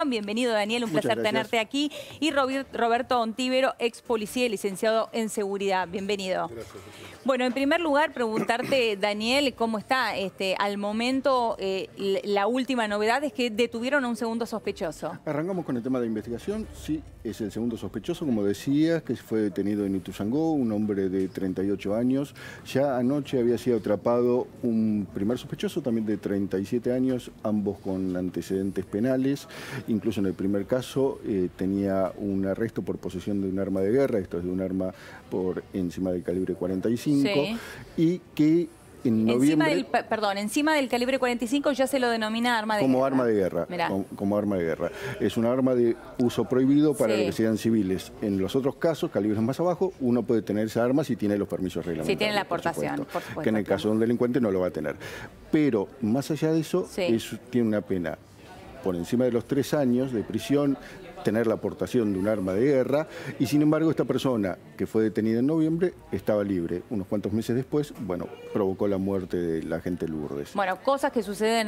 Bienvenido, Daniel, un placer tenerte aquí. Y Roberto Ontíbero, ex policía y licenciado en seguridad. Bienvenido. Gracias. Bueno, en primer lugar, preguntarte, Daniel, ¿cómo está al momento? La última novedad es que detuvieron a un segundo sospechoso. Arrancamos con el tema de investigación. Sí, es el segundo sospechoso, como decías, que fue detenido en Ituzaingó, un hombre de 38 años. Ya anoche había sido atrapado un primer sospechoso, también de 37 años, ambos con antecedentes penales. Incluso en el primer caso tenía un arresto por posesión de un arma de guerra, esto es de un arma por encima del calibre 45, sí. Y que en noviembre... Encima del calibre 45 ya se lo denomina arma de guerra. Como arma de guerra, como arma de guerra. Es un arma de uso prohibido para que sean civiles. En los otros casos, calibres más abajo, uno puede tener esa arma si tiene los permisos reglamentarios. Si tiene la aportación, por supuesto. Que en el caso de un delincuente no lo va a tener. Pero más allá de eso, tiene una pena por encima de los 3 años de prisión, tener la aportación de un arma de guerra, y sin embargo esta persona que fue detenida en noviembre estaba libre. Unos cuantos meses después, bueno, provocó la muerte del agente Lourdes. Bueno, cosas que suceden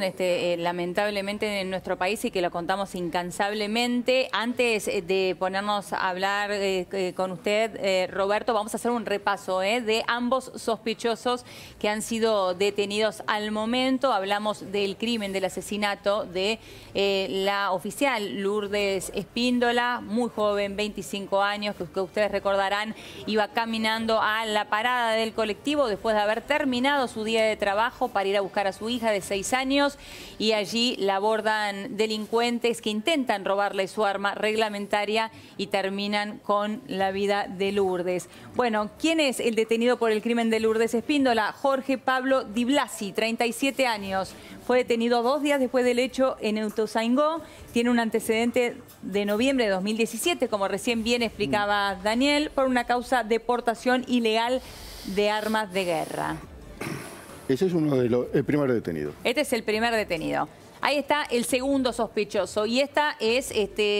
lamentablemente en nuestro país y que lo contamos incansablemente. Antes de ponernos a hablar con usted, Roberto, vamos a hacer un repaso de ambos sospechosos que han sido detenidos al momento. Hablamos del crimen, del asesinato de la oficial Lourdes Espíndola, muy joven, 25 años, que ustedes recordarán, iba caminando a la parada del colectivo después de haber terminado su día de trabajo para ir a buscar a su hija de 6 años, y allí la abordan delincuentes que intentan robarle su arma reglamentaria y terminan con la vida de Lourdes. Bueno, ¿quién es el detenido por el crimen de Lourdes Espíndola? Jorge Pablo Di Blasi, 37 años. Fue detenido 2 días después del hecho en Ituzaingó. Tiene un antecedente de noviembre de 2017, como recién bien explicaba Daniel, por una causa de portación ilegal de armas de guerra. Ese es el primer detenido. Este es el primer detenido. Ahí está el segundo sospechoso, y esta es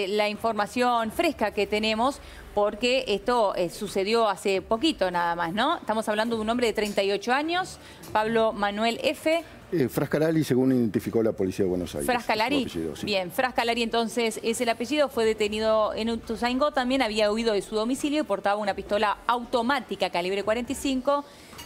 la información fresca que tenemos, porque esto sucedió hace poquito nada más, ¿no? Estamos hablando de un hombre de 38 años, Pablo Manuel F. Frascalari, según identificó la policía de Buenos Aires. ¿Frascalari? Sí. Bien, Frascalari entonces es el apellido, fue detenido en Ituzaingó, también había huido de su domicilio y portaba una pistola automática calibre 45.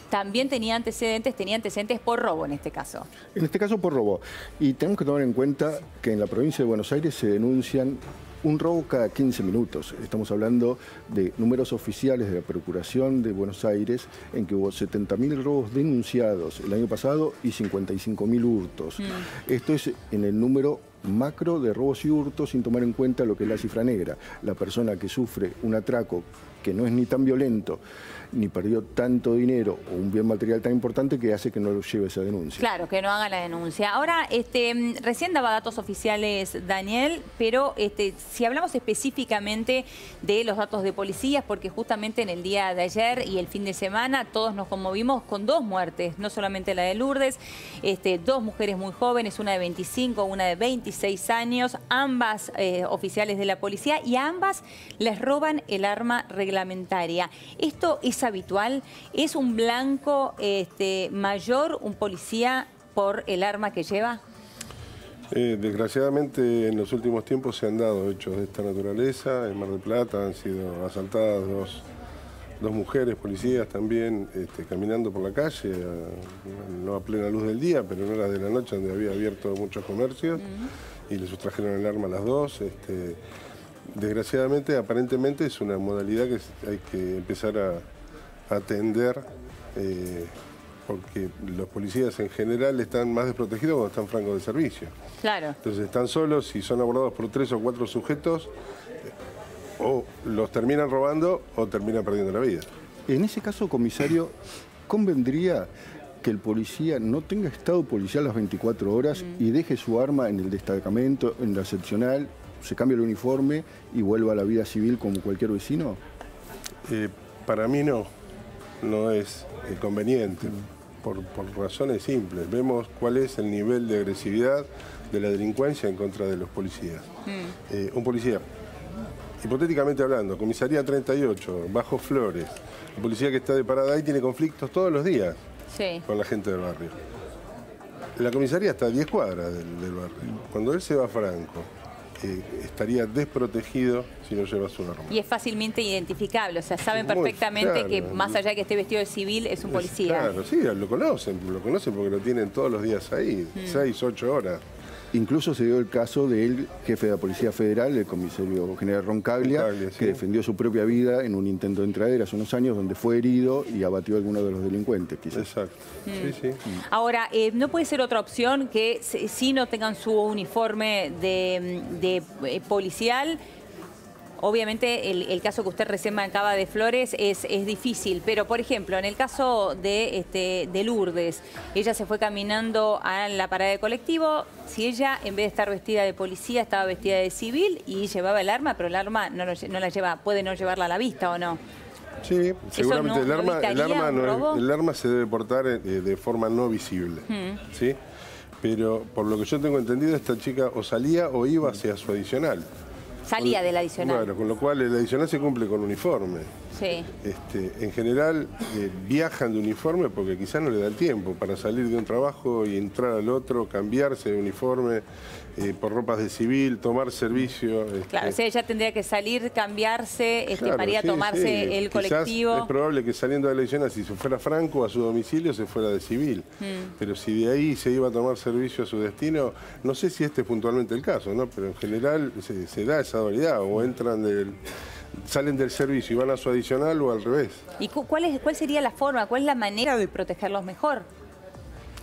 También tenía antecedentes por robo en este caso. En este caso por robo. Y tenemos que tomar en cuenta que en la provincia de Buenos Aires se denuncian un robo cada 15 minutos. Estamos hablando de números oficiales de la Procuración de Buenos Aires, en que hubo 70.000 robos denunciados el año pasado y 55.000 hurtos. Esto es en el número macro de robos y hurtos, sin tomar en cuenta lo que es la cifra negra. La persona que sufre un atraco que no es ni tan violento, ni perdió tanto dinero o un bien material tan importante que hace que no lo lleve esa denuncia. Claro, que no haga la denuncia. Ahora, recién daba datos oficiales Daniel, pero si hablamos específicamente de los datos de policías, porque justamente en el día de ayer y el fin de semana todos nos conmovimos con 2 muertes, no solamente la de Lourdes, 2 mujeres muy jóvenes, una de 25, una de 26 años, ambas oficiales de la policía, y a ambas les roban el arma reglamentaria. ¿Esto es habitual? ¿Es un blanco mayor un policía por el arma que lleva? Desgraciadamente en los últimos tiempos se han dado hechos de esta naturaleza. En Mar del Plata han sido asaltadas dos mujeres policías también caminando por la calle, no a plena luz del día, pero en horas de la noche donde había abierto muchos comercios, y le sustrajeron el arma a las dos. Desgraciadamente, aparentemente es una modalidad que hay que empezar a atender, porque los policías en general están más desprotegidos cuando están francos de servicio. Claro. Entonces están solos y son abordados por 3 o 4 sujetos, o los terminan robando o terminan perdiendo la vida. En ese caso, comisario, ¿convendría que el policía no tenga estado policial las 24 horas y deje su arma en el destacamento, en la seccional, se cambie el uniforme y vuelva a la vida civil como cualquier vecino? Para mí no es conveniente, por razones simples. Vemos cuál es el nivel de agresividad de la delincuencia en contra de los policías. Un policía, hipotéticamente hablando, comisaría 38, Bajo Flores, el policía que está de parada ahí tiene conflictos todos los días con la gente del barrio. La comisaría está a 10 cuadras del barrio. Cuando él se va a Franco estaría desprotegido si no lleva su arma. Y es fácilmente identificable, o sea, saben Muy perfectamente claro. que más allá de que esté vestido de civil, es un policía. Claro, sí, lo conocen porque lo tienen todos los días ahí, 6, 8 horas. Incluso se dio el caso del jefe de la Policía Federal, el comisario general Roncaglia, sí, que defendió su propia vida en un intento de entradera hace unos años donde fue herido y abatió a alguno de los delincuentes, quizás. Exacto, sí, sí. Ahora, ¿no puede ser otra opción que si no tengan su uniforme de policial? Obviamente el caso que usted recién marcaba de Flores es difícil, pero por ejemplo, en el caso de Lourdes, ella se fue caminando a la parada de colectivo, si ella en vez de estar vestida de policía estaba vestida de civil y llevaba el arma, pero el arma no la lleva, puede no llevarla a la vista o no. Sí, seguramente ¿No el arma se debe portar de forma no visible, ¿sí? Pero por lo que yo tengo entendido, esta chica o salía o iba hacia su adicional. Salía del adicional. Bueno, con lo cual el adicional se cumple con uniforme. Sí. En general viajan de uniforme porque quizás no le da el tiempo para salir de un trabajo y entrar al otro, cambiarse de uniforme por ropas de civil, tomar servicio. Claro, o sea, ella tendría que salir, cambiarse, Claro, para ir a sí, tomarse sí. el Quizás colectivo. es probable que saliendo de la adicional, si se fuera franco a su domicilio, se fuera de civil. Pero si de ahí se iba a tomar servicio a su destino, no sé si este es puntualmente el caso, ¿no? Pero en general se da esa dualidad, o salen del servicio y van a su adicional o al revés. ¿Y cuál sería la forma, cuál es la manera de protegerlos mejor?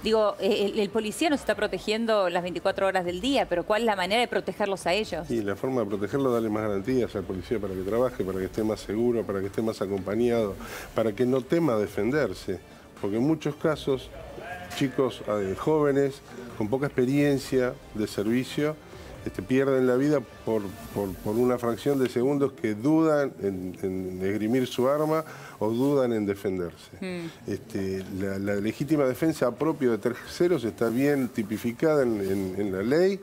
Digo, el policía nos está protegiendo las 24 horas del día, pero ¿cuál es la manera de protegerlos a ellos? Y la forma de protegerlo es darle más garantías al policía para que trabaje, para que esté más seguro, para que esté más acompañado, para que no tema defenderse. Porque en muchos casos, chicos jóvenes, con poca experiencia de servicio, pierden la vida por una fracción de segundos que dudan en esgrimir su arma o dudan en defenderse. La legítima defensa a propio de terceros está bien tipificada en la ley,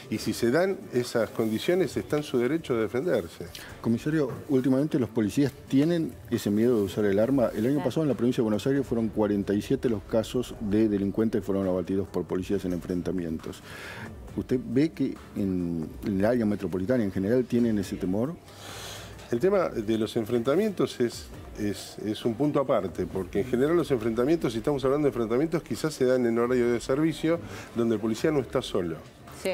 y si se dan esas condiciones está en su derecho de defenderse. Comisario, últimamente los policías tienen ese miedo de usar el arma. El año pasado en la provincia de Buenos Aires fueron 47 los casos de delincuentes que fueron abatidos por policías en enfrentamientos. ¿Usted ve que en el área metropolitana en general tienen ese temor? El tema de los enfrentamientos es un punto aparte, porque en general los enfrentamientos, si estamos hablando de enfrentamientos, quizás se dan en horario de servicio, donde el policía no está solo. Sí.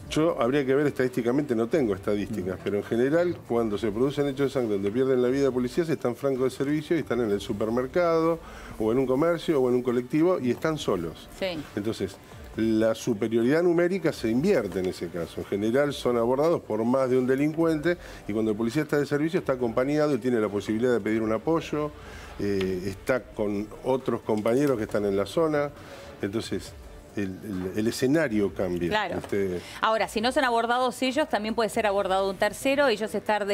Yo habría que ver estadísticamente, no tengo estadísticas, pero en general cuando se producen hechos de sangre donde pierden la vida de policías, están francos de servicio y están en el supermercado o en un comercio o en un colectivo y están solos. Sí. Entonces, la superioridad numérica se invierte en ese caso. En general son abordados por más de un delincuente y cuando el policía está de servicio está acompañado y tiene la posibilidad de pedir un apoyo, está con otros compañeros que están en la zona. Entonces, el escenario cambia. Claro. Ahora, si no son abordados ellos, también puede ser abordado un tercero, ellos estar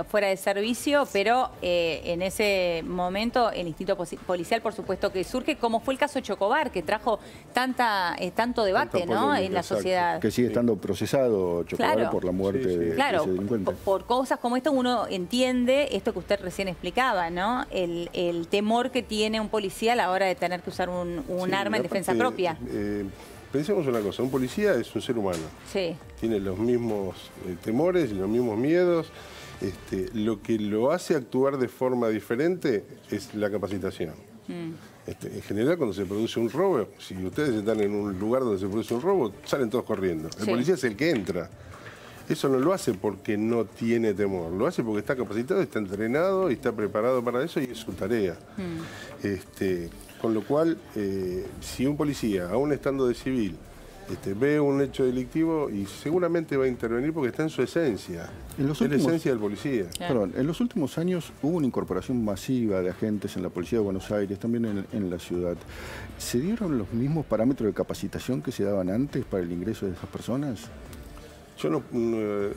fuera de servicio, pero en ese momento el instinto policial, por supuesto, que surge, como fue el caso Chocobar, que trajo tanto debate, Tanta ¿no?, polémica, en la exacto. sociedad. Que sigue estando procesado Chocobar Claro. por la muerte de Claro, ese delincuente. por cosas como esto uno entiende esto que usted recién explicaba, ¿no? El temor que tiene un policía a la hora de tener que usar un arma en defensa propia. Pensemos una cosa, un policía es un ser humano. Sí. Tiene los mismos temores y los mismos miedos. Lo que lo hace actuar de forma diferente es la capacitación. En general, cuando se produce un robo, si ustedes están en un lugar donde se produce un robo, salen todos corriendo. El policía es el que entra. Eso no lo hace porque no tiene temor, lo hace porque está capacitado, está entrenado y está preparado para eso y es su tarea. Con lo cual, si un policía, aún estando de civil, ve un hecho delictivo y seguramente va a intervenir porque está en su esencia. Es la esencia del policía. Perdón, en los últimos años hubo una incorporación masiva de agentes en la Policía de Buenos Aires, también en la ciudad. ¿Se dieron los mismos parámetros de capacitación que se daban antes para el ingreso de esas personas? Yo no,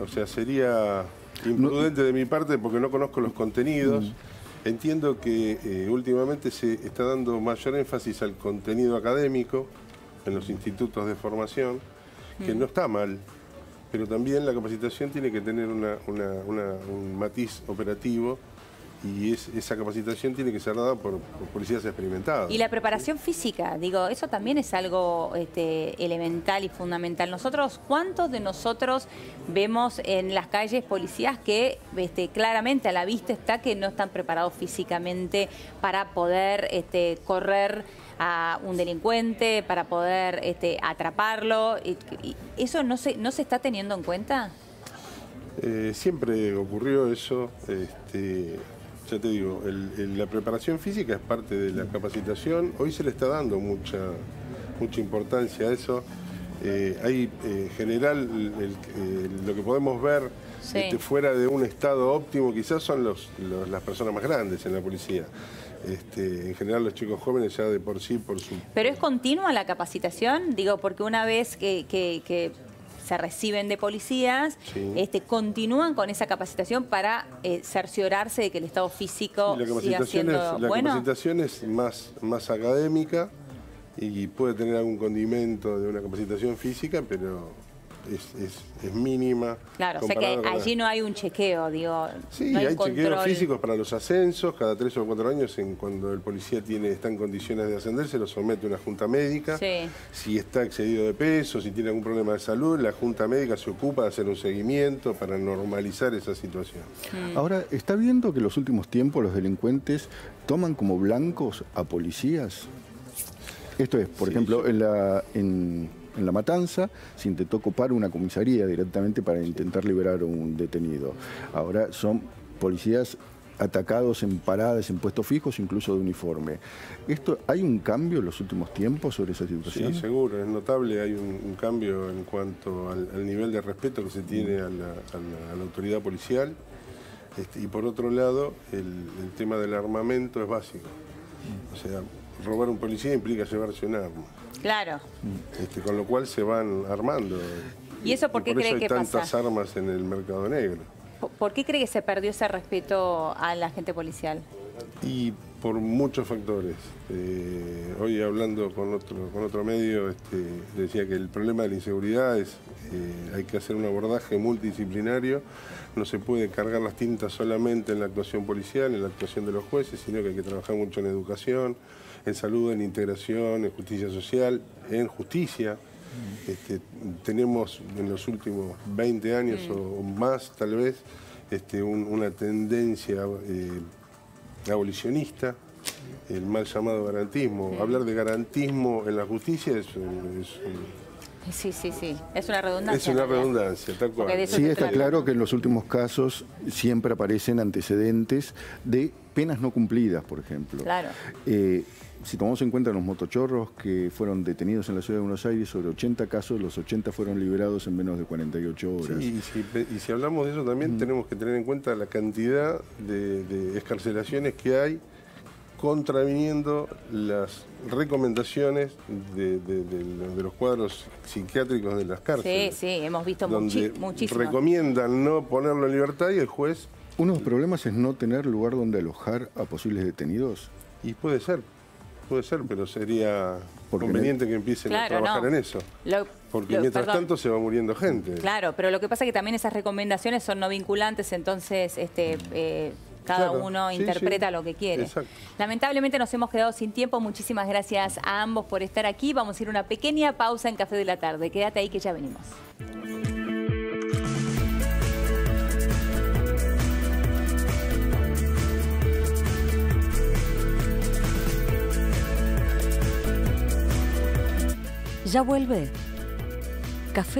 o sea, sería imprudente de mi parte porque no conozco los contenidos. Entiendo que últimamente se está dando mayor énfasis al contenido académico en los institutos de formación, que no está mal, pero también la capacitación tiene que tener un matiz operativo esa capacitación tiene que ser dada por policías experimentados. Y la preparación física, digo, eso también es algo elemental y fundamental. Nosotros, ¿cuántos de nosotros vemos en las calles policías que claramente a la vista está que no están preparados físicamente para poder correr a un delincuente, para poder atraparlo? ¿Eso no se está teniendo en cuenta? Siempre ocurrió eso. Ya te digo, la preparación física es parte de la capacitación. Hoy se le está dando mucha importancia a eso. Hay, en general, lo que podemos ver fuera de un estado óptimo quizás son las personas más grandes en la policía. En general los chicos jóvenes ya de por sí, por su... ¿Pero es continua la capacitación? Digo, porque una vez que se reciben de policías, continúan con esa capacitación para cerciorarse de que el estado físico siga siendo bueno. La capacitación es más académica y puede tener algún condimento de una capacitación física, pero es mínima. Claro, o sea que allí no hay un chequeo, digo. Sí, no hay control. chequeos físicos para los ascensos, cada 3 o 4 años, cuando el policía está en condiciones de ascender, se lo somete a una junta médica. Sí. Si está excedido de peso, si tiene algún problema de salud, la junta médica se ocupa de hacer un seguimiento para normalizar esa situación. Ahora, ¿está viendo que en los últimos tiempos los delincuentes toman como blancos a policías? Esto es, por ejemplo, en La Matanza se intentó copar una comisaría directamente para intentar liberar a un detenido. Ahora son policías atacados en paradas, en puestos fijos, incluso de uniforme. ¿Hay un cambio en los últimos tiempos sobre esa situación? Sí, seguro, es notable. Hay un cambio en cuanto al nivel de respeto que se tiene a la autoridad policial. Y por otro lado, el tema del armamento es básico. O sea, robar un policía implica llevarse un arma. Claro. Con lo cual se van armando. ¿Y eso por qué cree que pasa? Por eso hay tantas armas en el mercado negro. ¿Por qué cree que se perdió ese respeto a la gente policial? Y por muchos factores. Hoy hablando con otro medio, decía que el problema de la inseguridad es hay que hacer un abordaje multidisciplinario. No se puede cargar las tintas solamente en la actuación policial, en la actuación de los jueces, sino que hay que trabajar mucho en educación, en salud, en integración, en justicia social, en justicia. Tenemos en los últimos 20 años o más, tal vez, una tendencia abolicionista, el mal llamado garantismo. Hablar de garantismo en la justicia es Sí, es una redundancia. Es una redundancia, tal cual. Sí, está claro que en los últimos casos siempre aparecen antecedentes de penas no cumplidas, por ejemplo. Claro. Si tomamos en cuenta los motochorros que fueron detenidos en la ciudad de Buenos Aires, sobre 80 casos, los 80 fueron liberados en menos de 48 horas. Sí, y si hablamos de eso también tenemos que tener en cuenta la cantidad de excarcelaciones que hay contraviniendo las recomendaciones de los cuadros psiquiátricos de las cárceles. Sí, hemos visto muchísimo. Recomiendan no ponerlo en libertad y el juez... Uno de los problemas es no tener lugar donde alojar a posibles detenidos. Y puede ser, pero sería conveniente que empiecen a trabajar en eso. Porque mientras tanto se va muriendo gente. Claro, pero lo que pasa es que también esas recomendaciones son no vinculantes, entonces cada uno interpreta lo que quiere. Exacto. Lamentablemente nos hemos quedado sin tiempo. Muchísimas gracias a ambos por estar aquí. Vamos a ir a una pequeña pausa en Café de la Tarde. Quédate ahí que ya venimos. Ya vuelve Café